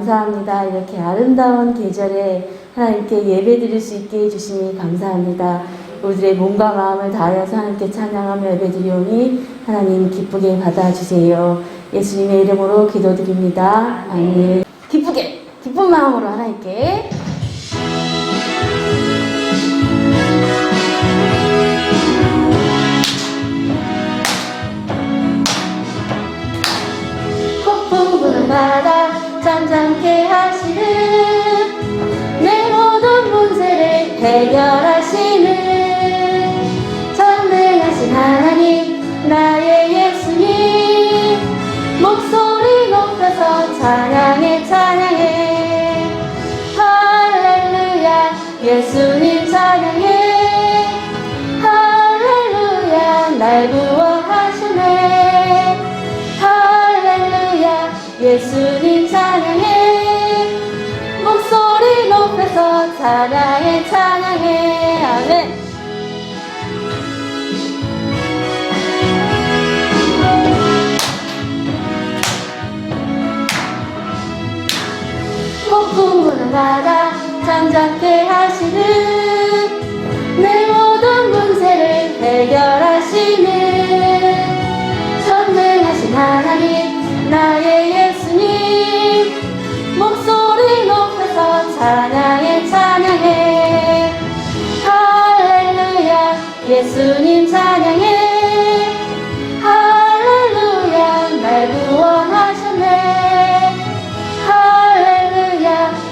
감사합니다. 이렇게 아름다운 계절에 하나님께 예배드릴 수 있게 해주시니 감사합니다. 우리들의 몸과 마음을 다하여서 하나님께 찬양하며 예배드리오니 하나님 기쁘게 받아주세요. 예수님의 이름으로 기도드립니다. 아멘. 기쁘게, 기쁜 마음으로 하나님께 폭풍 부는 바다 잠잠케 하시는 내 모든 문제를 해결하시는 전능하신 하나님 나의 예수님 목소리 높여서 찬양해 찬양해 할렐루야 예수님 찬양해 할렐루야 날 구원하시네 할렐루야 예수님 찬양해 목소리 높여서 찬양해 찬양해 아멘. 폭풍 부는 바다 잠잠케 하시는 내 모든 문제를 해결하시는 전능하신 하나님 나의 예수님 목소리 높여서 찬양해 찬양해 할렐루야 예수님 찬양해 할렐루야 날 구원하셨네 할렐루야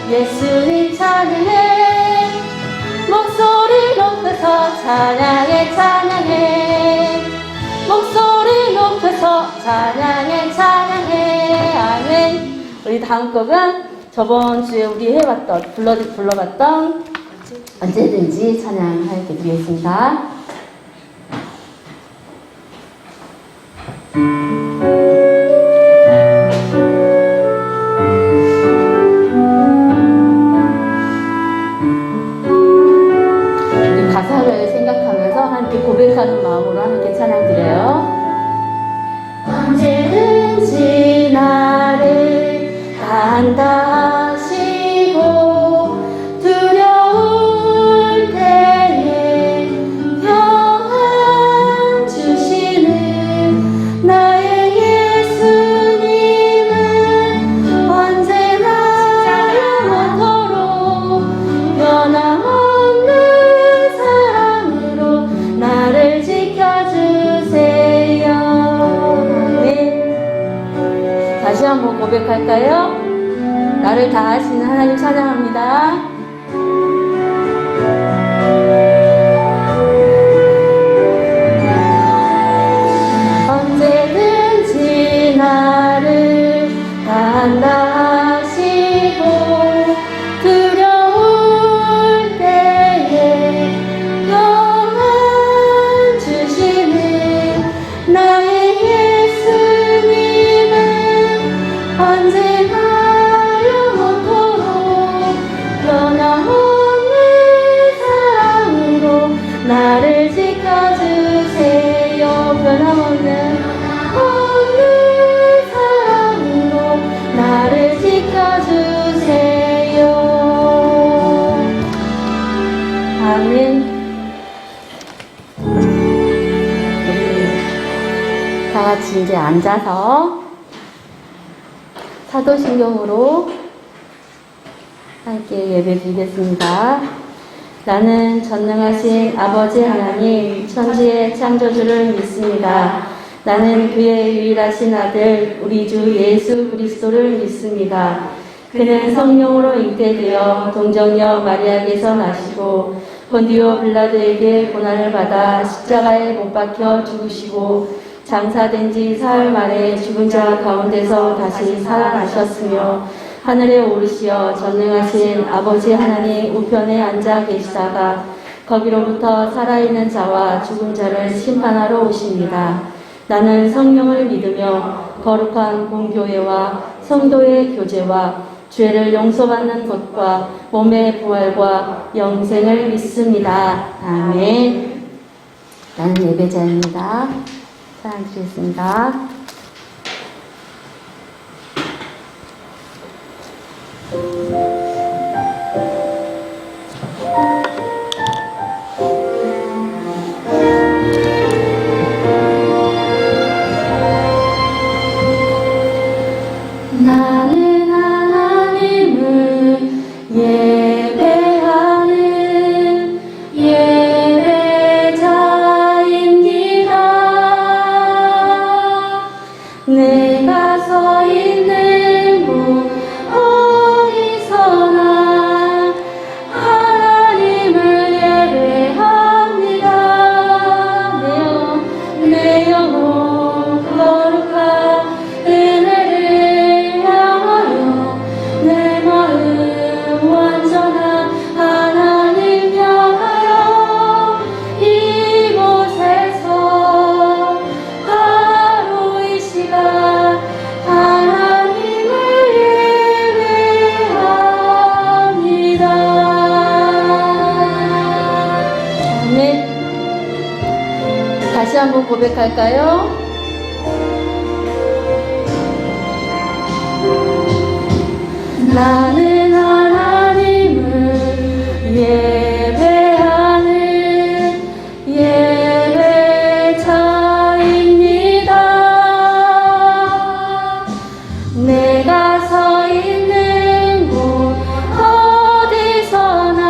예수님 찬양해 목소리 높여서 찬양해 찬양해 목소리 높여서 찬양해 찬양해 아멘. 우리 다음 곡은 저번 주에 우리 해봤던 불러봤던 언제든지 찬양하게 드리겠습니다. 가사를 생각하면서 함께 고백하는 마음으로 함께 찬양 드려요. 언제든지 나를 간다하시고 두려울 때에 평안 주시는 나의 예수님은 언제나 영원토록 변함없는 사랑으로 나를 지켜주세요. 네. 다시 한번 고백할까요? 나를 다하시는 하나님 찬양합니다. 언제든지 나를 다하시고 두려울 때에 평안 주시는 나의 예수님은 언제나 변함없는 사랑으로 나를 지켜주세요. 변함없는 사랑으로 나를 지켜주세요. 아멘. 우리 다같이 이제 앉아서 사도신경으로 함께 예배드리겠습니다. 나는 전능하신 아버지 하나님 천지의 창조주를 믿습니다. 나는 그의 유일하신 아들 우리 주 예수 그리스도를 믿습니다. 그는 성령으로 잉태되어 동정녀 마리아에게서 나시고 본디오 빌라도에게 고난을 받아 십자가에 못 박혀 죽으시고 장사된 지 사흘 만에 죽은 자 가운데서 다시 살아나셨으며 하늘에 오르시어 전능하신 아버지 하나님 우편에 앉아 계시다가 거기로부터 살아있는 자와 죽은 자를 심판하러 오십니다. 나는 성령을 믿으며 거룩한 공교회와 성도의 교제와 죄를 용서받는 것과 몸의 부활과 영생을 믿습니다. 아멘. 나는 예배자입니다. 사랑드리겠습니다. 한번 고백할까요? 나는 하나님을 예배하는 예배자입니다. 내가 서 있는 곳 어디서나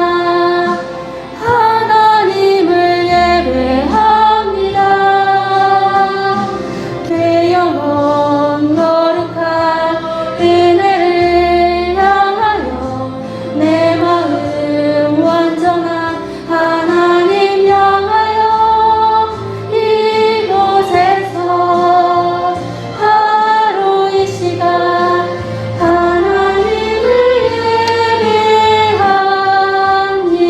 하나님을 예배합니다. 내 영혼 거룩한 은혜를 향하여 내 마음 완전한 하나님 향하여 이곳에서 하루 이 시간 하나님을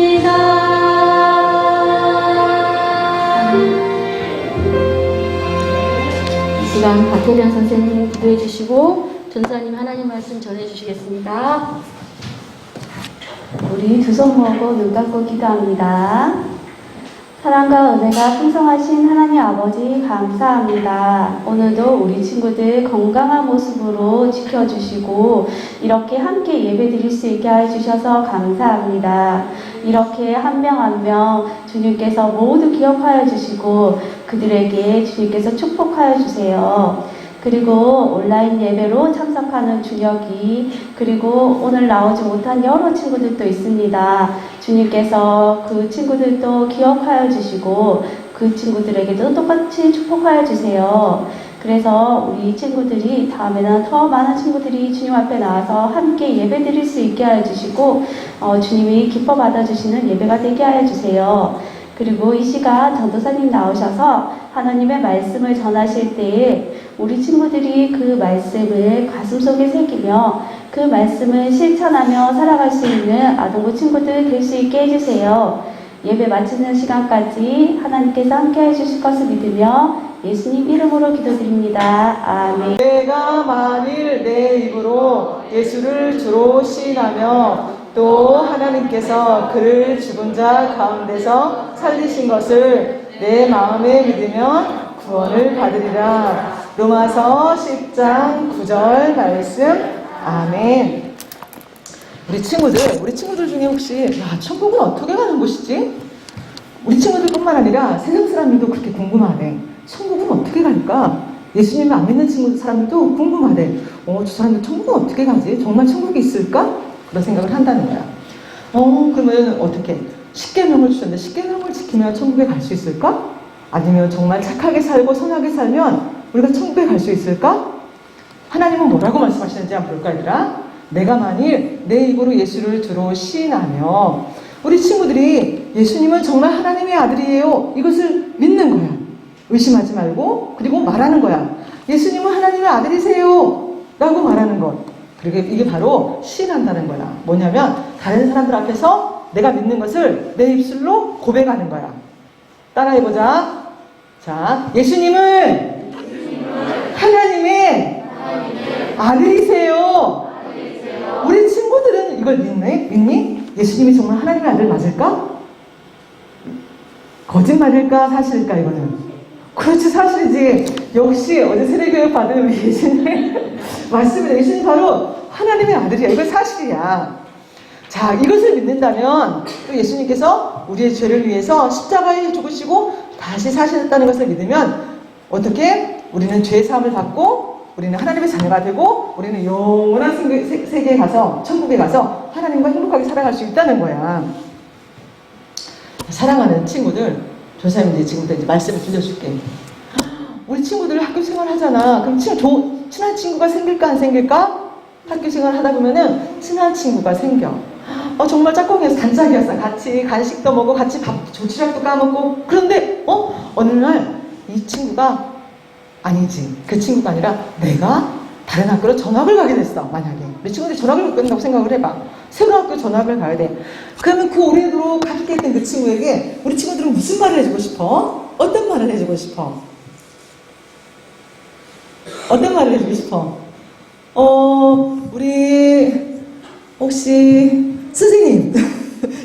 예배합니다. 이 시간 박혜련 선생님 기도해 주시고 전사님 하나님 말씀 전해 주시겠습니다. 우리 두 손 모으고 눈 감고 기도합니다. 사랑과 은혜가 풍성하신 하나님 아버지 감사합니다. 오늘도 우리 친구들 건강한 모습으로 지켜주시고 이렇게 함께 예배드릴 수 있게 해주셔서 감사합니다. 이렇게 한 명 한 명 주님께서 모두 기억하여 주시고 그들에게 주님께서 축복하여 주세요. 그리고 온라인 예배로 참석하는 준혁이 그리고 오늘 나오지 못한 여러 친구들도 있습니다. 주님께서 그 친구들도 기억하여 주시고 그 친구들에게도 똑같이 축복하여 주세요. 그래서 우리 친구들이 다음에는 더 많은 친구들이 주님 앞에 나와서 함께 예배 드릴 수 있게 하여 주시고 주님이 기뻐 받아주시는 예배가 되게 하여 주세요. 그리고 이 시간 전도사님 나오셔서 하나님의 말씀을 전하실 때에 우리 친구들이 그 말씀을 가슴속에 새기며 그 말씀을 실천하며 살아갈 수 있는 아동부 친구들 될 수 있게 해주세요. 예배 마치는 시간까지 하나님께서 함께 해주실 것을 믿으며 예수님 이름으로 기도드립니다. 아멘. 내가 만일 내 입으로 예수를 주로 시인하며 또 하나님께서 그를 죽은 자 가운데서 살리신 것을 내 마음에 믿으면 구원을 받으리라. 로마서 10장 9절 말씀. 아멘. 우리 친구들 중에 혹시 천국은 어떻게 가는 곳이지? 우리 친구들뿐만 아니라 세상 사람들도 그렇게 궁금하네. 천국은 어떻게 갈까? 예수님을 안 믿는 사람들도 궁금하대. 저 사람들 천국은 어떻게 가지? 정말 천국이 있을까? 그런 생각을 한다는 거야. 그러면 어떻게? 십계명을 주셨는데 십계명을 지키면 천국에 갈 수 있을까? 아니면 정말 착하게 살고 선하게 살면 우리가 천국에 갈 수 있을까? 하나님은 뭐라고 말씀하시는지 한번 볼까 얘들아? 내가 만일 내 입으로 예수를 주로 시인하며 우리 친구들이 예수님은 정말 하나님의 아들이에요. 이것을 믿는 거야. 의심하지 말고 그리고 말하는 거야. 예수님은 하나님의 아들이세요. 라고 말하는 것. 그리고 이게 바로 시인한다는 거야. 뭐냐면 다른 사람들 앞에서 내가 믿는 것을 내 입술로 고백하는 거야. 따라해보자. 자, 예수님은 하나님의 아들이세요. 우리 친구들은 이걸 믿니? 예수님이 정말 하나님의 아들 맞을까? 거짓말일까? 사실일까? 이거는 그렇지, 사실이지. 역시 어제 세례교육 받은 우리 예수님 맞습니다. 예수님 바로 하나님의 아들이야. 이건 사실이야. 자, 이것을 믿는다면 또 예수님께서 우리의 죄를 위해서 십자가에 죽으시고 다시 사셨다는 것을 믿으면 어떻게? 우리는 죄의 사함을 받고 우리는 하나님의 자녀가 되고 우리는 영원한 세계에 가서 천국에 가서 하나님과 행복하게 살아갈 수 있다는 거야. 사랑하는 친구들, 조사님들이 지금부터 이제 말씀을 들려줄게. 우리 친구들 학교 생활하잖아. 그럼 친한 친구가 생길까 안 생길까? 학교 생활 하다 보면은 친한 친구가 생겨. 정말 짝꿍이었어. 단짝이었어. 같이 간식도 먹고 같이 밥 조치락도 까먹고. 그런데 어느 날 이 친구가 아니지. 그 친구가 아니라 내가 다른 학교로 전학을 가게 됐어. 만약에 우리 친구들이 전학을 간다고 생각을 해봐. 새로운 학교 전학을 가야 돼. 그러면 그 오래도록 함께 했던 그 친구에게 우리 친구들은 무슨 말을 해주고 싶어? 어떤 말을 해주고 싶어? 어떤 말을 해주고 싶어? 우리 혹시 선생님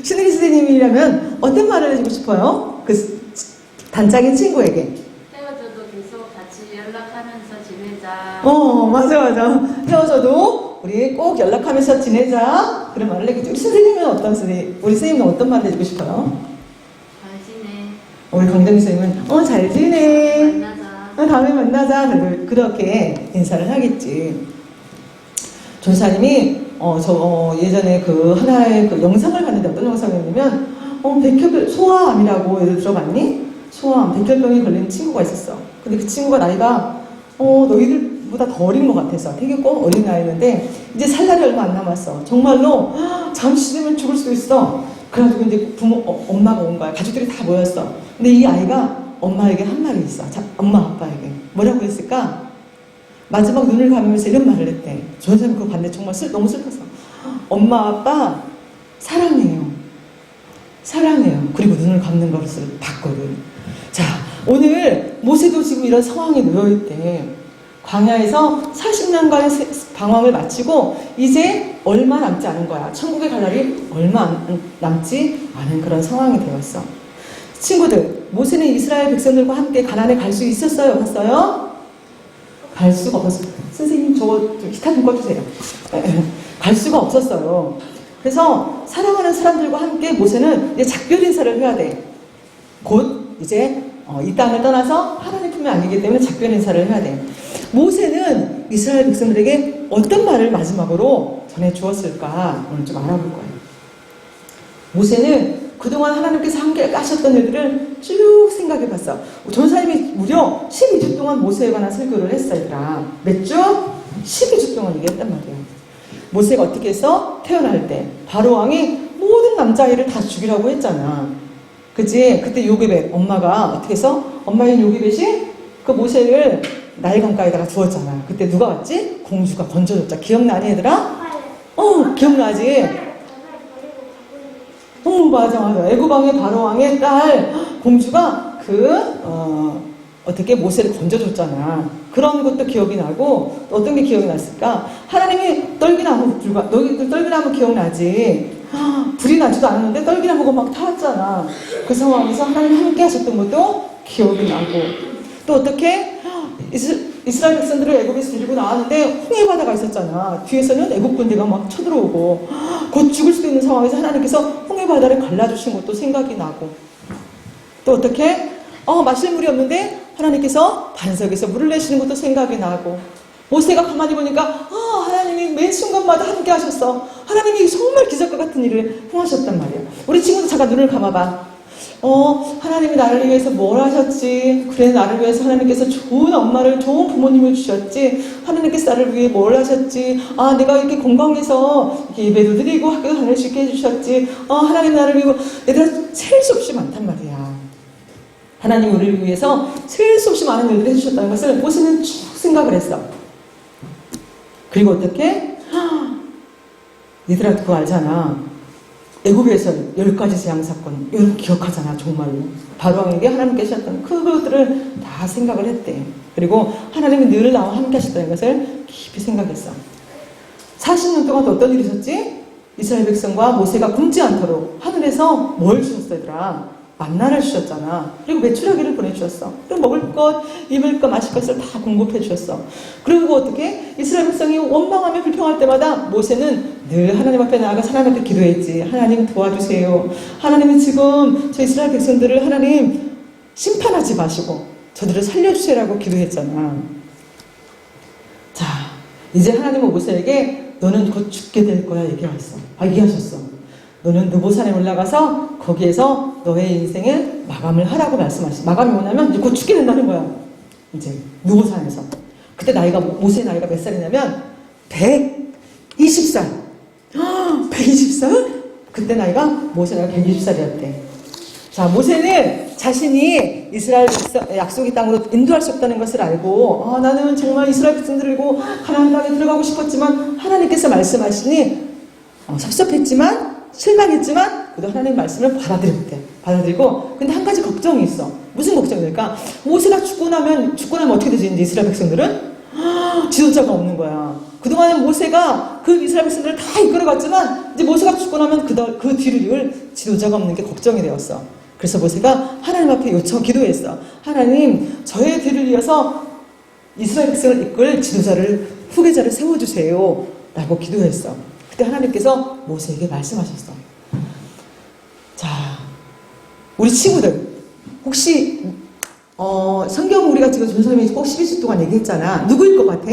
신은기 선생님이라면 어떤 말을 해주고 싶어요? 그 단짝인 친구에게. 맞아. 헤어져도 우리 꼭 연락하면서 지내자. 그런 말을 해주죠. 우리 선생님은 어떤 선생님, 우리 선생님은 어떤 말을 해주고 싶어요? 잘 지내. 우리 강정희 선생님은, 잘 지내. 만나자. 다음에 만나자. 그렇게 인사를 하겠지. 전사님이, 예전에 그 하나의 그 영상을 봤는데 어떤 영상이었냐면, 소아암이라고 예를 들어봤니? 소아암, 백혈병에 걸린 친구가 있었어. 근데 그 친구가 나이가, 너희들보다 더 어린 것 같아서 되게 꼭 어린 나이였는데, 이제 살 날이 얼마 안 남았어. 정말로, 잠시 되면 죽을 수도 있어. 그래가지고 이제 엄마가 온 거야. 가족들이 다 모였어. 근데 이 아이가 엄마에게 한 말이 있어. 엄마, 아빠에게. 뭐라고 했을까? 마지막 눈을 감으면서 이런 말을 했대. 전사님 그거 봤는데 정말 너무 슬펐어. 엄마, 아빠, 사랑해요. 사랑해요. 그리고 눈을 감는 것을 봤거든. 자, 오늘 모세도 지금 이런 상황에 놓여있대. 광야에서 40년간의 방황을 마치고 이제 얼마 남지 않은 거야. 천국에 갈 날이 얼마 남지 않은 그런 상황이 되었어. 친구들, 모세는 이스라엘 백성들과 함께 가나안에 갈 수 있었어요? 없었어요? 갈 수가 없었어요. 선생님 저거 기타 좀 꺼주세요. 갈 수가 없었어요. 그래서 사랑하는 사람들과 함께 모세는 이제 작별 인사를 해야 돼. 곧 이제 이 땅을 떠나서 하나님 품에 안기기 때문에 작별 인사를 해야 돼. 모세는 이스라엘 백성들에게 어떤 말을 마지막으로 전해주었을까 오늘 좀 알아볼 거예요. 모세는 그동안 하나님께서 함께 하셨던 일들을 쭉 생각해 봤어. 전사님이 무려 12주 동안 모세에 관한 설교를 했어요. 몇 주? 12주 동안 얘기했단 말이에요. 모세가 어떻게 해서 태어날 때 바로왕이 모든 남자아이를 다 죽이라고 했잖아. 그치? 그때 요게벳 엄마가 어떻게 해서 엄마인 요게벳이 그 모세를 나일 강가에다가 두었잖아. 그때 누가 왔지? 공주가 건져줬자. 기억나니 얘들아? 기억나지? 맞아. 애굽왕의 바로왕의 딸 공주가 어떻게 모세를 건져줬잖아. 그런 것도 기억이 나고 또 어떤 게 기억이 났을까? 하나님이 떨기나무 불과 너희들 떨기나무 기억나지? 불이 나지도 않았는데 떨기나무가 막 타왔잖아. 그 상황에서 하나님 함께 하셨던 것도 기억이 나고 또 어떻게 이스라엘 백성들을 애굽에서 데리고 나왔는데 홍해 바다가 있었잖아. 뒤에서는 애굽 군대가 막 쳐들어오고 곧 죽을 수도 있는 상황에서 하나님께서 홍해 바다를 갈라주신 것도 생각이 나고 또 어떻게 마실 물이 없는데 하나님께서 반석에서 물을 내시는 것도 생각이 나고 모세가 가만히 보니까 하나님이 매 순간마다 함께 하셨어. 하나님이 정말 기적과 같은 일을 행하셨단 말이야. 우리 친구도 잠깐 눈을 감아봐. 하나님이 나를 위해서 뭘 하셨지? 그래, 나를 위해서 하나님께서 좋은 엄마를, 좋은 부모님을 주셨지? 하나님께서 나를 위해 뭘 하셨지? 내가 이렇게 건강해서 이렇게 예배도 드리고 학교도 다닐 수 있게 해주셨지? 하나님 나를 위해, 얘들아, 셀 수 없이 많단 말이야. 하나님 우리를 위해서 셀 수 없이 많은 일들을 해주셨다는 것을 모세는 쭉 생각을 했어. 그리고 어떻게? 얘들아, 그거 알잖아. 애굽에서 10가지 재앙 사건, 이런 기억하잖아, 정말로. 바로왕에게 하나님께서 하셨던 그것들을 다 생각을 했대. 그리고 하나님이 늘 나와 함께 하셨다는 것을 깊이 생각했어. 40년 동안 또 어떤 일이 있었지? 이스라엘 백성과 모세가 굶지 않도록 하늘에서 뭘 주셨어, 얘들아? 만나를 주셨잖아. 그리고 메추라기를 보내주셨어. 그리고 먹을 것, 입을 것, 마실 것을 다 공급해 주셨어. 그리고 어떻게? 이스라엘 백성이 원망하며 불평할 때마다 모세는 늘 하나님 앞에 나아가 하나님 앞에 기도했지. 하나님 도와주세요. 하나님은 지금 저 이스라엘 백성들을 하나님 심판하지 마시고 저들을 살려주세요라고 기도했잖아. 자, 이제 하나님은 모세에게 너는 곧 죽게 될 거야 얘기하셨어. 너는 느보산에 올라가서 거기에서 너의 인생을 마감을 하라고 말씀하셨어. 마감이 뭐냐면 이제 곧 죽게 된다는 거야. 이제 느보산에서. 그때 모세의 나이가 몇 살이냐면 120살. 120살? 그때 나이가 모세 나이가 120살이었대. 자, 모세는 자신이 이스라엘 약속의 땅으로 인도할 수 없다는 것을 알고 나는 정말 이스라엘 백성들을 들고 가나안 땅에 들어가고 싶었지만 하나님께서 말씀하시니 섭섭했지만 실망했지만 그래도 하나님의 말씀을 받아들이고 근데 한 가지 걱정이 있어. 무슨 걱정이 될까? 모세가 죽고 나면 어떻게 되지? 이제 이스라엘 백성들은 지도자가 없는 거야. 그동안에 모세가 그 이스라엘 백성들을 다 이끌어갔지만 이제 모세가 죽고 나면 그 뒤를 이을 지도자가 없는 게 걱정이 되었어. 그래서 모세가 하나님 앞에 기도했어. 하나님, 저의 뒤를 이어서 이스라엘 백성을 이끌 지도자를, 후계자를 세워주세요 라고 기도했어. 그때 하나님께서 모세에게 말씀하셨어. 자, 우리 친구들 혹시 성경 우리가 지금 전설님이 꼭 12주 동안 얘기했잖아. 누구일 것 같아?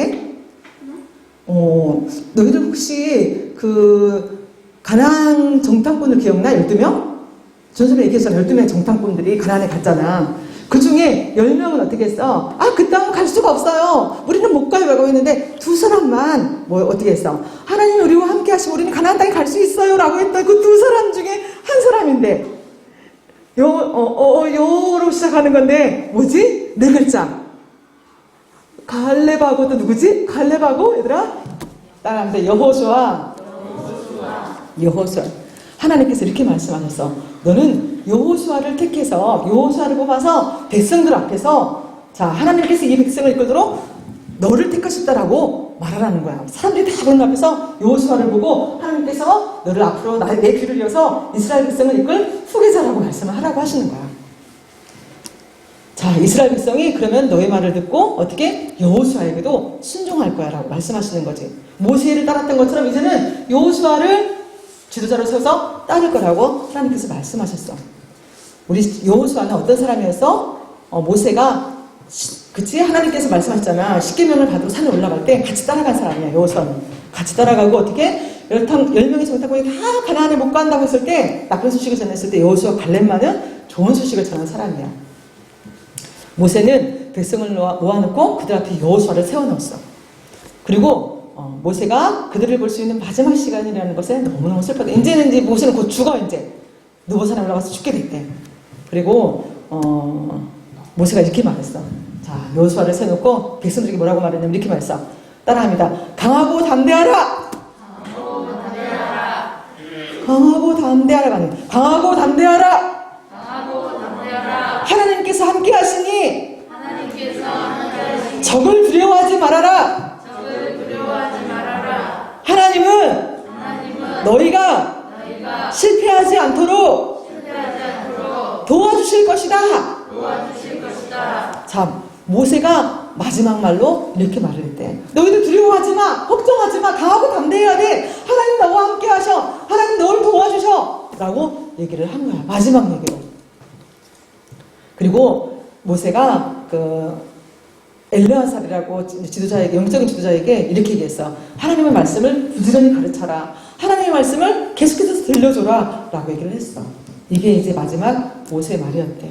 너희들 혹시 그 가나안 정탐꾼을 기억나? 12명? 전설에 얘기했잖아. 12명의 정탐꾼들이 가나안에 갔잖아. 그 중에 10명은 어떻게 했어? 그 땅은 갈 수가 없어요. 우리는 못 가요. 라고 했는데 두 사람만 어떻게 했어? 하나님 우리와 함께 하시고 우리는 가나안 땅에 갈 수 있어요. 라고 했던 그 두 사람 중에 한 사람인데 요로 시작하는 건데 뭐지? 네 글자. 갈렙하고 또 누구지? 갈렙하고 얘들아? 따라합니다. 여호수아. 하나님께서 이렇게 말씀하셨어. 너는 여호수아를 택해서 여호수아를 뽑아서 백성들 앞에서 자 하나님께서 이 백성을 이끌도록 너를 택하셨다라고 말하라는 거야. 사람들이 다 보는 앞에서 여호수아를 보고 하나님께서 너를 앞으로 내 귀를 이어서 이스라엘 백성을 이끌 후계자라고 말씀을 하라고 하시는 거야. 자, 이스라엘 백성이 그러면 너의 말을 듣고 어떻게 여호수아에게도 순종할 거야 라고 말씀하시는 거지. 모세를 따랐던 것처럼 이제는 여호수아를 지도자로 세워서 따를 거라고 하나님께서 말씀하셨어. 우리 여호수아는 어떤 사람이었어? 모세가 그치? 하나님께서 말씀하셨잖아. 10계명을 받으러 산에 올라갈 때 같이 따라간 사람이야. 여호수아는 같이 따라가고 어떻게 10명의 정탐꾼이 다 가나안에 못 간다고 했을 때 나쁜 소식을 전했을 때 여호수아 갈렙만은 좋은 소식을 전한 사람이야. 모세는 백성을 모아놓고 그들 앞에 여호수아를 세워놓았어. 그리고 모세가 그들을 볼 수 있는 마지막 시간이라는 것에 너무너무 슬퍼. 이제 모세는 곧 죽어. 이제 느보산에 올라가서 죽게 됐대. 그리고 모세가 이렇게 말했어. 자, 여호수아를 세워놓고 백성들에게 뭐라고 말했냐면 이렇게 말했어. 따라합니다. 강하고 담대하라. 강하고 담대하라가 아니라 강하고 담대하라. 하나님께서 함께 하시니 적을 두려워하지 말아라. 하나님은 너희가 실패하지 않도록 도와주실 것이다. 자, 모세가 마지막 말로 이렇게 말을 했대. 너희들 두려워하지 마. 걱정하지 마. 강하고 담대해야 돼. 하나님 너와 함께 하셔. 하나님 너를 도와주셔. 라고 얘기를 한 거야. 마지막 얘기로. 그리고 모세가 엘르아살이라고 지도자에게, 영적인 지도자에게 이렇게 얘기했어. 하나님의 말씀을 부지런히 가르쳐라. 하나님의 말씀을 계속해서 들려줘라. 라고 얘기를 했어. 이게 이제 마지막 모세의 말이었대.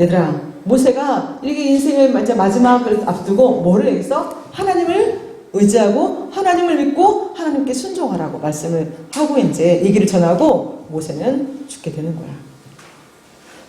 얘들아, 모세가 이렇게 인생의 이제 마지막을 앞두고 뭐를 얘기했어? 하나님을 의지하고 하나님을 믿고 하나님께 순종하라고 말씀을 하고 이제 얘기를 전하고 모세는 죽게 되는 거야.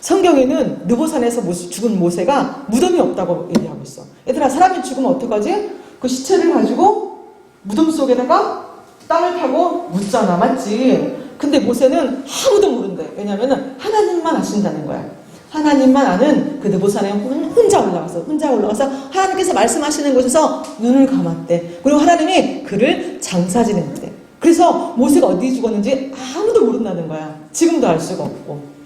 성경에는 느보산에서 죽은 모세가 무덤이 없다고 얘기하고 있어. 얘들아, 사람이 죽으면 어떡하지? 그 시체를 가지고 무덤 속에다가 땅을 파고 묻잖아. 맞지? 근데 모세는 아무도 모른대. 왜냐면 하나님만 아신다는 거야. 하나님만 아는 그 느보산에 혼자 올라가서 하나님께서 말씀하시는 곳에서 눈을 감았대. 그리고 하나님이 그를 장사지냈대. 그래서 모세가 어디 죽었는지 아무도 모른다는 거야. 지금도 알 수가 없고.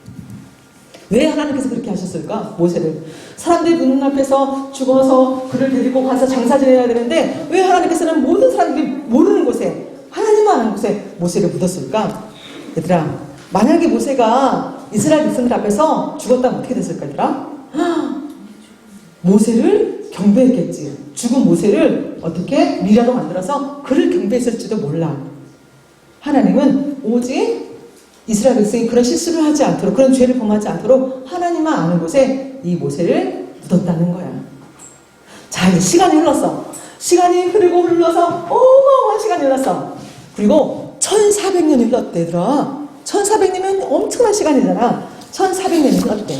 왜 하나님께서 그렇게 하셨을까? 모세를. 사람들이 보는 앞에서 죽어서 그를 데리고 가서 장사 지내야 되는데 왜 하나님께서는 모든 사람들이 모르는 곳에, 하나님만 아는 곳에 모세를 묻었을까? 얘들아, 만약에 모세가 이스라엘 백성들 앞에서 죽었다면 어떻게 됐을까, 얘들아? 모세를 경배했겠지. 죽은 모세를 어떻게 미라로 만들어서 그를 경배했을지도 몰라. 하나님은 오직 이스라엘 백성이 그런 실수를 하지 않도록, 그런 죄를 범하지 않도록 하나님만 아는 곳에 이 모세를 묻었다는 거야. 자, 이제 시간이 흘렀어. 시간이 흘러서 어마어마한 시간이 흘렀어. 그리고 1400년이 흘렀대, 얘들아. 1400년이면 엄청난 시간이잖아. 1400년이 흘렀대.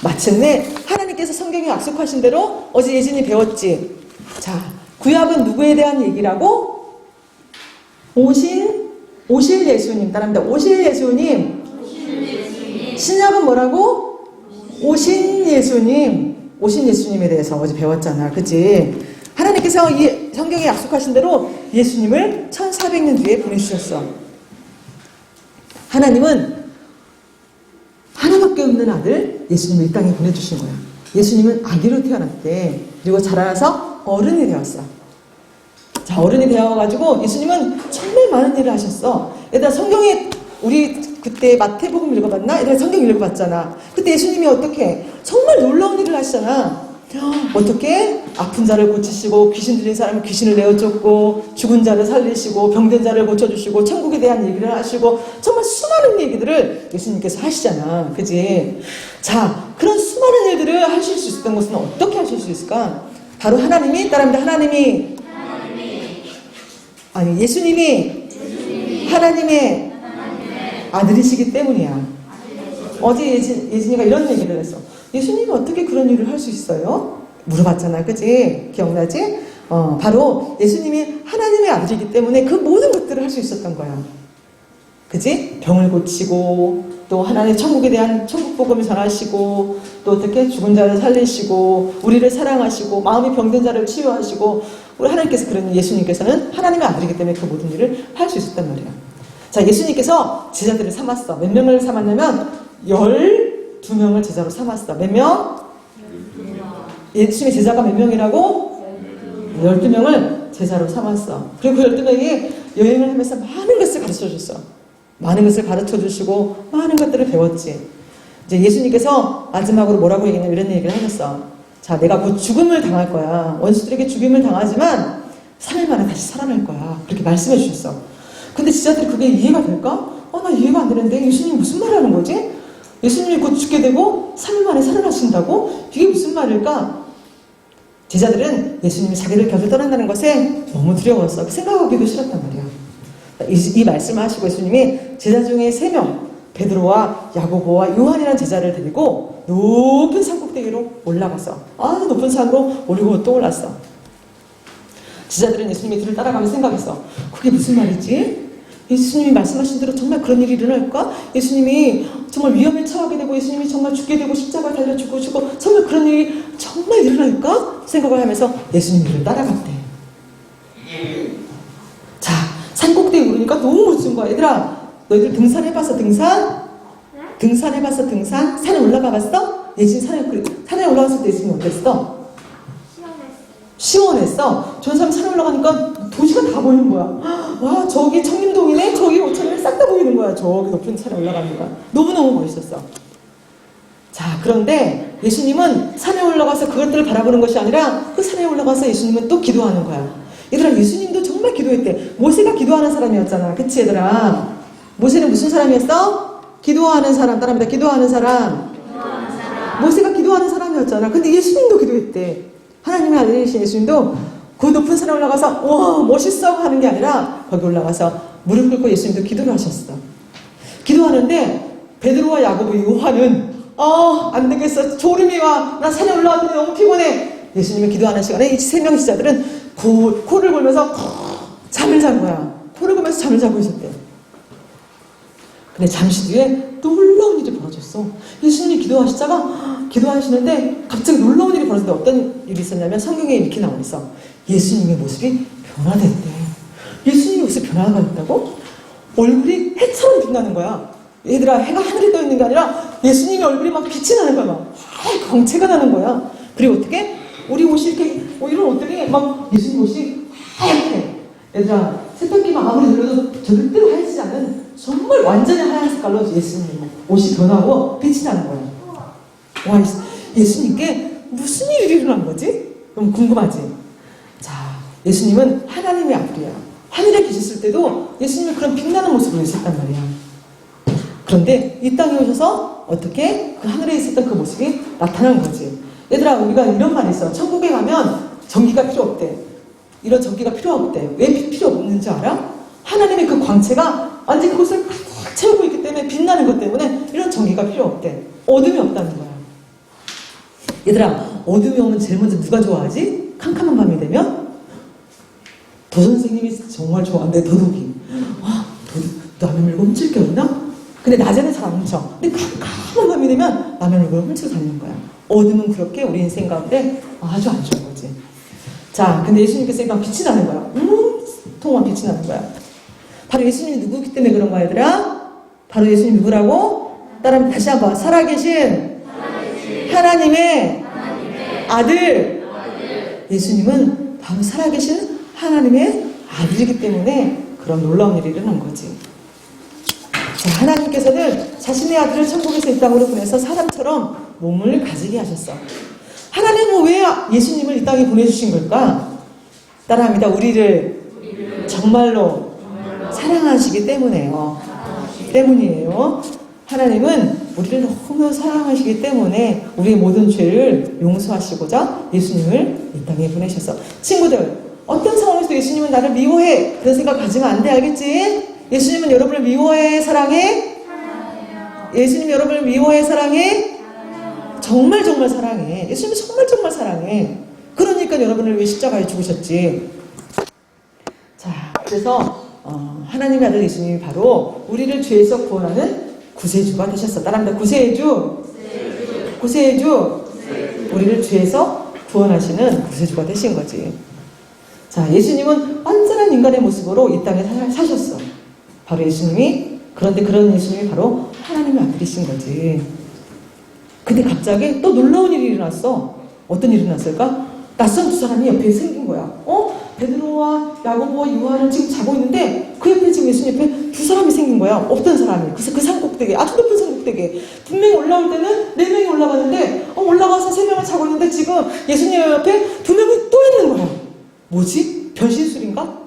마침내 하나님께서 성경에 약속하신 대로 어제 예진이 배웠지. 자, 구약은 누구에 대한 얘기라고? 오실 예수님. 따라합니다. 오실 예수님. 신약은 뭐라고? 오신 예수님. 오신 예수님에 대해서 어제 배웠잖아. 그치? 하나님께서 이 성경에 약속하신 대로 예수님을 1400년 뒤에 보내주셨어. 하나님은 하나밖에 없는 아들 예수님을 이 땅에 보내주신 거야. 예수님은 아기로 태어났대. 그리고 자라나서 어른이 되었어. 자, 어른이 되어가지고 예수님은 정말 많은 일을 하셨어. 얘들아, 성경에 우리 그때 마태복음 읽어봤나? 얘들아, 성경 읽어봤잖아. 그때 예수님이 어떻게 정말 놀라운 일을 하시잖아. 어떻게 아픈 자를 고치시고 귀신 들린 사람은 귀신을 내어쫓고 죽은 자를 살리시고 병든 자를 고쳐주시고 천국에 대한 얘기를 하시고 정말 수많은 얘기들을 예수님께서 하시잖아. 그지? 자, 그런 수많은 일들을 하실 수 있었던 것은 어떻게 하실 수 있을까? 바로 하나님이, 따라합니다. 예수님이 하나님의 아들이시기 때문이야. 어제 예진이가 이런 얘기를 했어. 예수님이 어떻게 그런 일을 할 수 있어요? 물어봤잖아. 그지? 기억나지? 바로 예수님이 하나님의 아들이기 때문에 그 모든 것들을 할 수 있었던 거야. 그지? 병을 고치고, 또 하나님의 천국에 대한 천국 복음을 전하시고, 또 어떻게 죽은 자를 살리시고, 우리를 사랑하시고, 마음이 병든 자를 치유하시고, 우리 하나님께서 그런 예수님께서는 하나님의 아들이기 때문에 그 모든 일을 할 수 있었단 말이야. 자, 예수님께서 제자들을 삼았어. 몇 명을 삼았냐면 12명을 제자로 삼았어. 몇 명? 예수님의 제자가 몇 명이라고? 12명을 제자로 삼았어. 그리고 그 12명이 여행을 하면서 많은 것을 가르쳐줬어. 많은 것을 가르쳐주시고 많은 것들을 배웠지. 이제 예수님께서 마지막으로 뭐라고 얘기했냐면 이런 얘기를 하셨어. 자, 내가 곧 죽음을 당할 거야. 원수들에게 죽임을 당하지만 3일 만에 다시 살아날 거야. 그렇게 말씀해 주셨어. 근데 제자들이 그게 이해가 될까? 나 이해가 안 되는데 예수님이 무슨 말을 하는 거지? 예수님이 곧 죽게 되고 3일 만에 살아나신다고? 이게 무슨 말일까? 제자들은 예수님이 자기를 곁을 떠난다는 것에 너무 두려웠어. 생각하기도 싫었단 말이야. 이 말씀을 하시고 예수님이 제자 중에 3명, 베드로와 야고보와 요한이라는 제자를 데리고 높은 산꼭대기로 올라갔어. 높은 산으로 오르고 또 올랐어. 제자들은 예수님의 뒤를 따라가면서 생각했어. 그게 무슨 말이지? 예수님이 말씀하신 대로 정말 그런 일이 일어날까? 예수님이 정말 위험에 처하게 되고 예수님이 정말 죽게 되고 십자가에 달려 죽으시고 정말 그런 일이 정말 일어날까? 생각을 하면서 예수님을 따라갔대. 자, 산꼭대기 오르니까 너무 멋진 거야. 얘들아, 너희들 등산해봤어? 등산해봤어? 산에 올라가봤어? 예수님 산에 올라갔을 때 예수님 어땠어? 시원했어. 저 사람 산에 올라가니까 도시가 다 보이는 거야. 와, 저기 청림동이네? 저기 오천이네? 싹 다 보이는 거야. 저기 높은 산에 올라가니까. 너무너무 멋있었어. 자, 그런데 예수님은 산에 올라가서 그것들을 바라보는 것이 아니라 그 산에 올라가서 예수님은 또 기도하는 거야. 얘들아, 예수님도 정말 기도했대. 모세가 기도하는 사람이었잖아. 그치, 얘들아? 모세는 무슨 사람이었어? 기도하는 사람. 따라합니다. 기도하는 사람. 모세가 기도하는 사람이었잖아. 근데 예수님도 기도했대. 하나님의 아들이신 예수님도 그 높은 산에 올라가서 와 멋있어 하는 게 아니라 거기 올라가서 무릎 꿇고 예수님도 기도를 하셨어. 기도하는데 베드로와 야고보 요한은 안 되겠어. 졸음이 와. 나 산에 올라왔더니 너무 피곤해. 예수님이 기도하는 시간에 이 3명 제자들은 코를 골면서 잠을 잔 거야. 코를 골면서 잠을 자고 있었대. 근데 잠시 뒤에 놀라운 일이 벌어졌어. 예수님이 기도하시는데 갑자기 놀라운 일이 벌어졌는데 어떤 일이 있었냐면 성경에 이렇게 나와 있어. 예수님의 모습이 변화됐대. 예수님의 모습이 변화가 됐다고? 얼굴이 해처럼 빛나는 거야. 얘들아, 해가 하늘에 떠 있는 게 아니라 예수님의 얼굴이 막 빛이 나는 거야. 막 광채가 나는 거야. 그리고 어떻게? 우리 옷이 이렇게 이런 옷들이 막 예수님 옷이 하얗게. 얘들아, 세탁기만 아무리 눌러도 절대로 하얘지지 않는 정말 완전히 하얀 색깔로 예수님 옷이 변하고 빛이 나는 거야. 와, 예수님께 무슨 일이 일어난 거지? 너무 궁금하지? 자, 예수님은 하나님의 아들이야. 하늘에 계셨을 때도 예수님이 그런 빛나는 모습으로 있었단 말이야. 그런데 이 땅에 오셔서 어떻게 그 하늘에 있었던 그 모습이 나타난 거지. 얘들아, 우리가 이런 말이 있어. 천국에 가면 전기가 필요 없대. 이런 전기가 필요 없대. 왜 필요 없는지 알아? 하나님의 그 광채가 완전히 그곳을 꽉 채우고 있기 때문에 빛나는 것 때문에 이런 전기가 필요 없대. 어둠이 없다는 거야. 얘들아, 어둠이 오면 제일 먼저 누가 좋아하지? 캄캄한 밤이 되면? 도 선생님이 정말 좋아한대. 도둑이. 라면 물고 훔칠 게 없나? 근데 낮에는 잘 안 훔쳐. 근데 캄캄한 밤이 되면 라면 물고 훔치고 다니는 거야. 어둠은 그렇게 우리 인생 가운데 아주 안 좋은 거지. 자, 근데 예수님께서 일단 빛이 나는 거야. 통한 빛이 나는 거야. 바로 예수님이 누구기 때문에 그런 거야, 얘들아? 바로 예수님 누구라고? 따라 다시 한번. 살아계신 하나님의 아들 예수님은 바로 살아계신 하나님의 아들이기 때문에 그런 놀라운 일이 일어난 거지. 자, 하나님께서는 자신의 아들을 천국에서 이 땅으로 보내서 사람처럼 몸을 가지게 하셨어. 하나님은 왜 예수님을 이 땅에 보내주신 걸까? 따라합니다. 우리를 정말로 사랑하시기 때문에요. 때문이에요. 하나님은 우리를 너무 사랑하시기 때문에 우리의 모든 죄를 용서하시고자 예수님을 이 땅에 보내셨어. 친구들, 어떤 상황에서 예수님은 나를 미워해 그런 생각 가지면 안 돼. 알겠지? 예수님은 여러분을 미워해 사랑해? 예수님 여러분을 미워해 사랑해? 정말 정말 사랑해. 예수님은 정말 정말 사랑해. 그러니까 여러분을 위해 십자가에 죽으셨지. 자, 그래서 하나님의 아들 예수님이 바로 우리를 죄에서 구원하는 구세주가 되셨어. 따라합니다. 구세주. 구세주. 우리를 죄에서 구원하시는 구세주가 되신 거지. 자, 예수님은 완전한 인간의 모습으로 이 땅에 사셨어. 바로 예수님이, 그런데 그런 예수님이 바로 하나님의 아들이신 거지. 근데 갑자기 또 놀라운 일이 일어났어. 어떤 일이 일어났을까? 낯선 두 사람이 옆에 생긴 거야. 베드로와 야고보와 요한은 지금 자고 있는데 그 옆에 지금 예수님 옆에 두 사람이 생긴 거야. 어떤 사람이? 그 산꼭대기에, 아주 높은 산꼭대기에. 분명히 올라올 때는 4명이 올라가는데 올라가서 3명을 자고 있는데 지금 예수님 옆에 2명이 또 있는 거야. 뭐지? 변신술인가?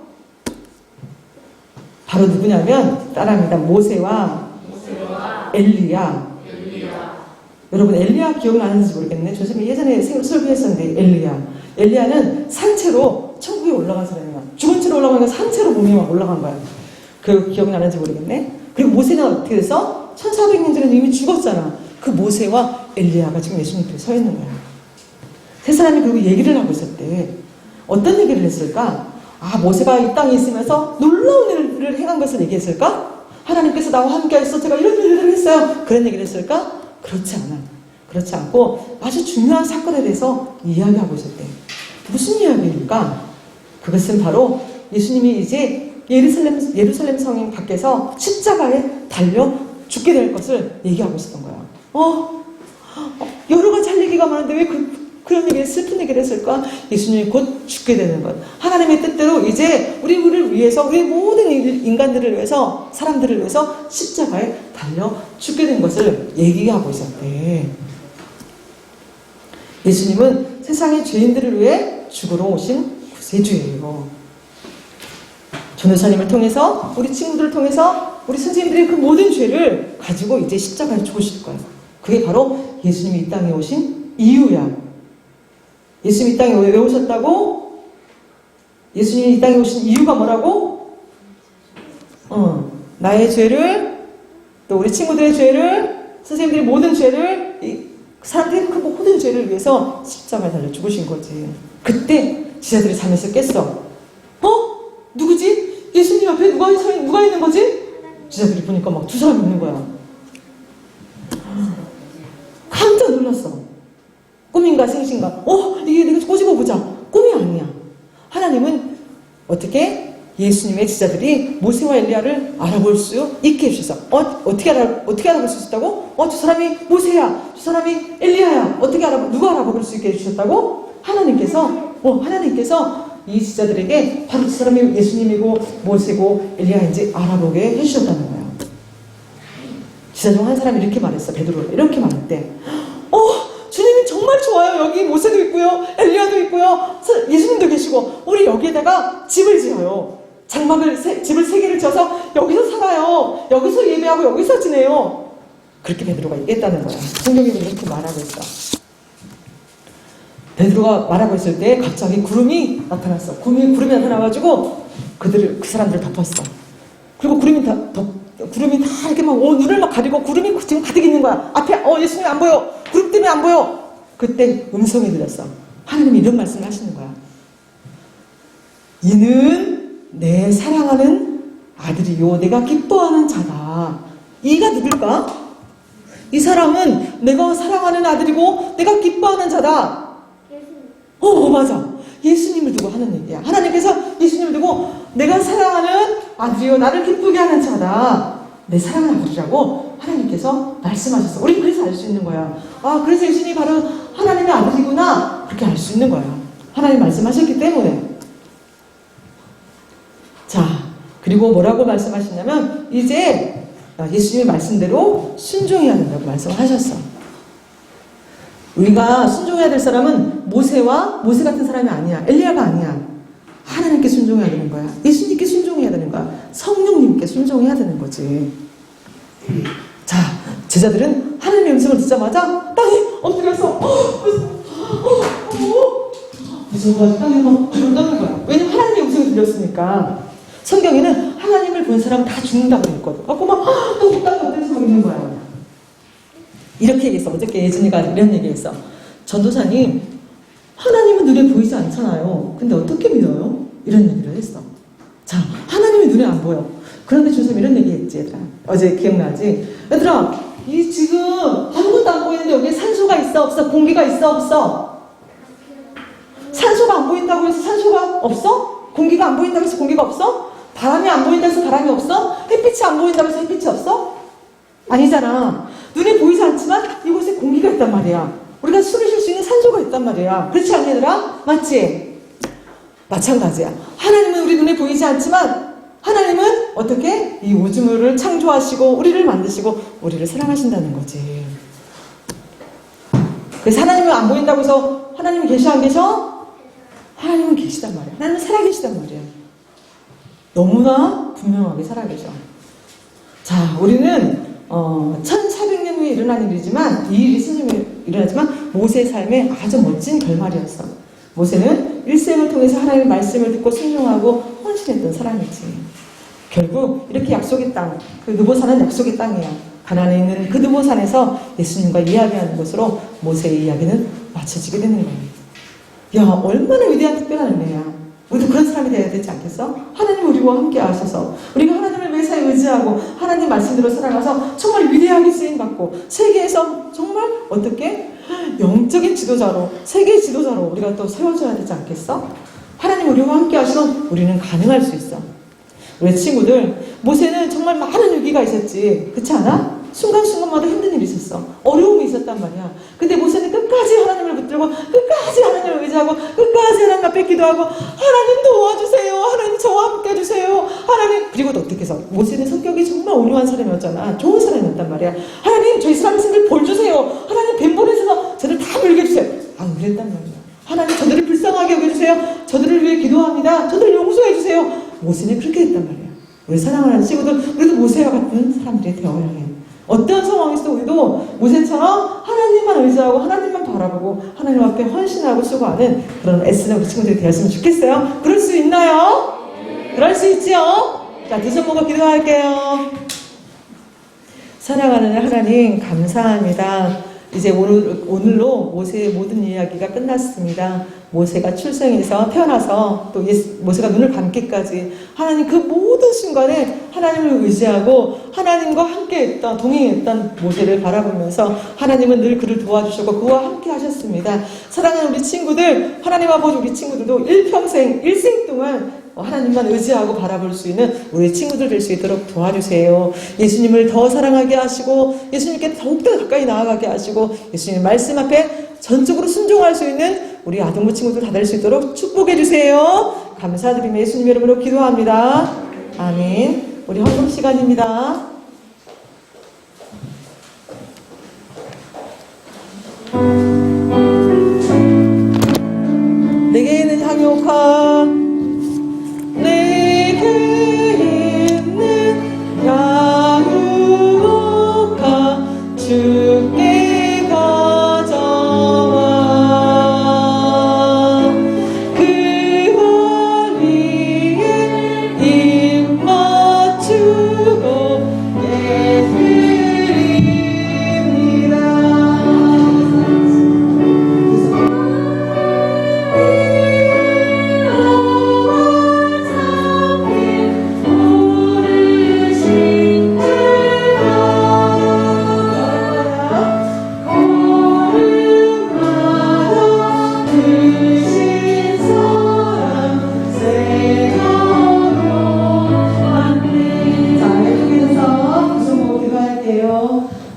바로 누구냐면 따라합니다. 모세와 엘리야. 여러분 엘리야 기억나는지 모르겠네. 저 선생님이 예전에 설교했었는데 엘리야는 산채로 천국에 올라간 사람이야. 죽은 채로 올라가니까 산채로 몸이 막 올라간 거야. 그 기억나는지 모르겠네. 그리고 모세는 어떻게 돼서 1400년 전에 이미 죽었잖아. 그 모세와 엘리야가 지금 예수님 앞에 서 있는 거야. 세 사람이 그리고 얘기를 하고 있었대. 어떤 얘기를 했을까? 모세가 이 땅에 있으면서 놀라운 일을 행한 것을 얘기했을까? 하나님께서 나와 함께 하셔서 제가 이런 일을 했어요. 그런 얘기를 했을까? 그렇지 않아. 그렇지 않고 아주 중요한 사건에 대해서 이야기하고 있었대. 무슨 이야기일까? 그것은 바로 예수님이 이제 예루살렘 성인 밖에서 십자가에 달려 죽게 될 것을 얘기하고 있었던 거야. 여러 가지 할 얘기가 많은데 왜 그런 얘기를, 슬픈 얘기를 했을까? 예수님이 곧 죽게 되는 것. 하나님의 뜻대로 이제 우리를 위해서, 우리 모든 인간들을 위해서, 사람들을 위해서 십자가에 달려 죽게 된 것을 얘기하고 있었대. 예수님은 세상의 죄인들을 위해 죽으러 오신 구세주예요. 전도사님을 통해서, 우리 친구들을 통해서, 우리 선생님들의 그 모든 죄를 가지고 이제 십자가에 죽으실 거예요. 그게 바로 예수님이 이 땅에 오신 이유야. 예수님이 이 땅에 왜 오셨다고? 예수님이 이 땅에 오신 이유가 뭐라고? 나의 죄를, 또 우리 친구들의 죄를, 선생님들의 모든 죄를, 사람들의 그 모든 죄를 위해서 십자가에 달려 죽으신 거지. 그때 지자들이 잠에서 깼어. 누구지? 예수님 앞에 누가 있는 거지? 지자들이 보니까 막 두 사람 있는 거야. 깜짝 놀랐어. 꿈인가 생신가? 이게 내가 꼬집어 보자. 꿈이 아니야. 하나님은 어떻게 예수님의 지자들이 모세와 엘리야를 알아볼 수 있게 해주셔서 어떻게 알아볼 수 있었다고? 저 사람이 모세야, 저 사람이 엘리야야. 누가 알아볼 수 있게 해주셨다고? 하나님께서 이 지자들에게 바로 저 사람이 예수님이고 모세고 엘리야인지 알아보게 해주셨다는 거예요. 지자 중 한 사람이 이렇게 말했어. 베드로가 이렇게 말했대. 주님이 정말 좋아요. 여기 모세도 있고요, 엘리야도 있고요, 예수님도 계시고 우리 여기에다가 집을 지어요. 집을 3개를 지어서 여기서 살아요. 여기서 예배하고 여기서 지내요. 그렇게 베드로가 얘기했다는 거야. 성경이 이렇게 말하고 있어. 베드로가 말하고 있을 때 갑자기 구름이 나타났어. 구름이 나타나가지고 그 사람들을 덮었어. 그리고 구름이 다 이렇게 막 눈을 막 가리고 구름이 지금 가득 있는 거야. 앞에 예수님이 안 보여. 구름 때문에 안 보여. 그때 음성이 들렸어. 하나님이 이런 말씀을 하시는 거야. 이는 내 사랑하는 아들이요 내가 기뻐하는 자다. 이가 누굴까? 이 사람은 내가 사랑하는 아들이고 내가 기뻐하는 자다. 맞아. 예수님을 두고 하는 얘기야. 하나님께서 예수님을 두고 내가 사랑하는 아들이요 나를 기쁘게 하는 자다. 내 사랑하는 아들이라고 하나님께서 말씀하셨어. 우리 그래서 알 수 있는 거야. 그래서 예수님이 바로 하나님의 아들이구나. 그렇게 알 수 있는 거야. 하나님 말씀하셨기 때문에. 자, 그리고 뭐라고 말씀하셨냐면 이제 예수님의 말씀대로 순종해야 된다고 말씀하셨어. 우리가 순종해야 될 사람은 모세 같은 사람이 아니야. 엘리야가 아니야. 하나님께 순종해야 되는 거야. 예수님께 순종해야 되는 거야. 성령님께 순종해야 되는 거지. 자, 제자들은 하나님의 음성을 듣자마자 땅에 엎드려서 무서워가지고 땅에 막 떨는 거야. 왜냐면 하나님의 음성이 들렸으니까. 성경에는 하나님을 본 사람 다 죽는다고 그랬거든. 그래서 막 땅에 엎드려서 막 있는 거야. 이렇게 얘기했어. 어저께 예진이가 이런 얘기했어. 전도사님, 하나님은 눈에 보이지 않잖아요. 근데 어떻게 믿어요? 이런 얘기를 했어. 자, 하나님이 눈에 안 보여. 그런데 주님이 이런 얘기했지, 얘들아. 어제 기억나지? 얘들아, 이 지금 아무것도 안 보이는데 여기에 산소가 있어, 없어? 공기가 있어, 없어? 산소가 안 보인다고 해서 산소가 없어? 공기가 안 보인다고 해서 공기가 없어? 바람이 안 보인다고 해서 바람이 없어? 햇빛이 안 보인다고 해서 햇빛이 없어? 아니잖아. 눈에 보이지 않지만 이곳에 공기가 있단 말이야. 우리가 숨을 쉴 수 있는 산소가 있단 말이야. 그렇지 않니, 얘들아? 맞지? 마찬가지야. 하나님은 우리 눈에 보이지 않지만 하나님은 어떻게? 이 우주물을 창조하시고 우리를 만드시고 우리를 사랑하신다는 거지. 그래서 하나님은 안 보인다고 해서 하나님이 계셔 안 계셔? 하나님은 계시단 말이야. 하나님은 살아계시단 말이야. 너무나 분명하게 살아계셔. 자, 우리는 1400년 후에 일어난 일이지만 이 일이 스님이 일어나지만 모세의 삶에 아주 멋진 결말이었어. 모세는 일생을 통해서 하나님의 말씀을 듣고 순종하고 헌신했던 사람이지. 결국 이렇게 약속의 땅, 그 느보산은 약속의 땅이야. 가나안에 있는 그 느보산에서 예수님과 이야기하는 것으로 모세의 이야기는 마쳐지게 되는 거야. 야, 얼마나 위대한 특별한 은혜야. 우리도 그런 사람이 되어야 되지 않겠어? 하나님 우리와 함께 하셔서 우리가 하나님을 매사에 의지하고 하나님 말씀대로 살아가서 정말 위대하게 쓰임받고 세계에서 정말 어떻게 영적인 지도자로, 세계 지도자로 우리가 또 세워져야 되지 않겠어? 하나님 우리와 함께 하시면 우리는 가능할 수 있어. 우리 친구들, 모세는 정말 많은 위기가 있었지. 그렇지 않아? 순간순간마다 힘든 일이 있었어. 어려움이 있었단 말이야. 근데 모세는 끝까지 하나님을 붙들고 끝까지 하나님을 의지하고 끝까지 하나님 앞에 기도하고 하나님 도와주세요. 하나님 저와 함께 해주세요. 하나님. 그리고 또 어떻게 해서 모세는 성격이 정말 온유한 사람이었잖아. 좋은 사람이었단 말이야. 하나님 저 이스라엘 백성들 벌 주세요. 하나님 뱀 보내셔서 저를 다 물게 해주세요. 그랬단 말이야. 하나님 저들을 불쌍하게 여겨주세요. 저들을 위해 기도합니다. 저들을 용서해주세요. 모세는 그렇게 했단 말이야. 우리 사랑하는 친구들, 우리도 모세와 같은 사람들이 되어야 해. 어떤 상황에서도 우리도 모세처럼 하나님만 의지하고 하나님만 바라보고 하나님 앞에 헌신하고 수고하는 그런 애쓰는 우리 친구들이 되었으면 좋겠어요. 그럴 수 있나요? 그럴 수 있지요? 자, 두 손 모고 기도할게요. 사랑하는 하나님 감사합니다. 이제 오늘로 모세의 모든 이야기가 끝났습니다. 모세가 출생해서 태어나서 또 모세가 눈을 감기까지 하나님 그 모든 순간에 하나님을 의지하고 하나님과 함께했던 동행했던 모세를 바라보면서 하나님은 늘 그를 도와주셨고 그와 함께 하셨습니다. 사랑하는 우리 친구들, 하나님 아버지 우리 친구들도 일평생 일생 동안 하나님만 의지하고 바라볼 수 있는 우리 친구들 될 수 있도록 도와주세요. 예수님을 더 사랑하게 하시고 예수님께 더욱더 가까이 나아가게 하시고 예수님 말씀 앞에 전적으로 순종할 수 있는 우리 아동부 친구들 다 될 수 있도록 축복해 주세요. 감사드리며 예수님 이름으로 기도합니다. 아멘. 우리 헌금 시간입니다. 내게 있는 향유옥화 내게 있는 향유옥화 주께 가져와 그와 위에 입 맞추고 예드립니다.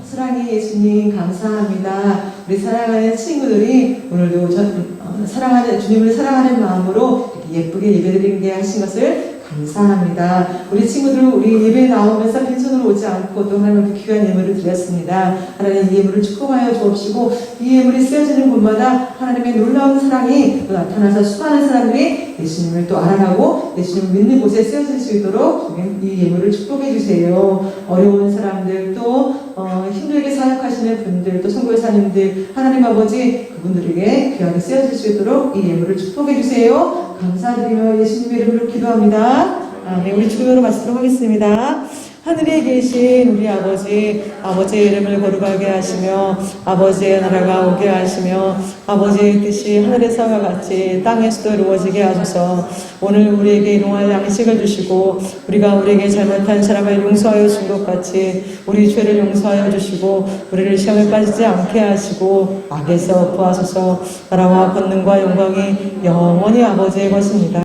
사랑의 예수님 감사합니다. 우리 사랑하는 친구들이 오늘도 주님을 사랑하는 마음으로 이렇게 예쁘게 예배드리게 하신 것을 감사합니다. 우리 친구들 우리 예배 나오면서 빈손으로 오지 않고 또 하나님께 귀한 예물을 드렸습니다. 하나님 이 예물을 축복하여 주옵시고 이 예물이 쓰여지는 곳마다 하나님의 놀라운 사랑이 또 나타나서 수많은 사람들이 예수님을 또 알아가고 예수님을 믿는 곳에 쓰여질 수 있도록 이 예물을 축복해 주세요. 어려운 사람들 또 힘들게 사역하시는 분들 또 선교사님들 하나님 아버지 그분들에게 귀하게 쓰여질 수 있도록 이 예물을 축복해 주세요. 감사드리며 예수님의 이름으로 기도합니다. 네, 우리 주요로 마치도록 하겠습니다. 하늘에 계신 우리 아버지의 이름을 거룩하게 하시며 아버지의 나라가 오게 하시며 아버지의 뜻이 하늘에서와 같이 땅에서도 이루어지게 하소서. 오늘 우리에게 일용할 양식을 주시고 우리가 우리에게 잘못한 사람을 용서하여 준 것 같이 우리 죄를 용서하여 주시고 우리를 시험에 빠지지 않게 하시고 악에서 구하소서. 나라와 권능과 영광이 영원히 아버지의 것입니다.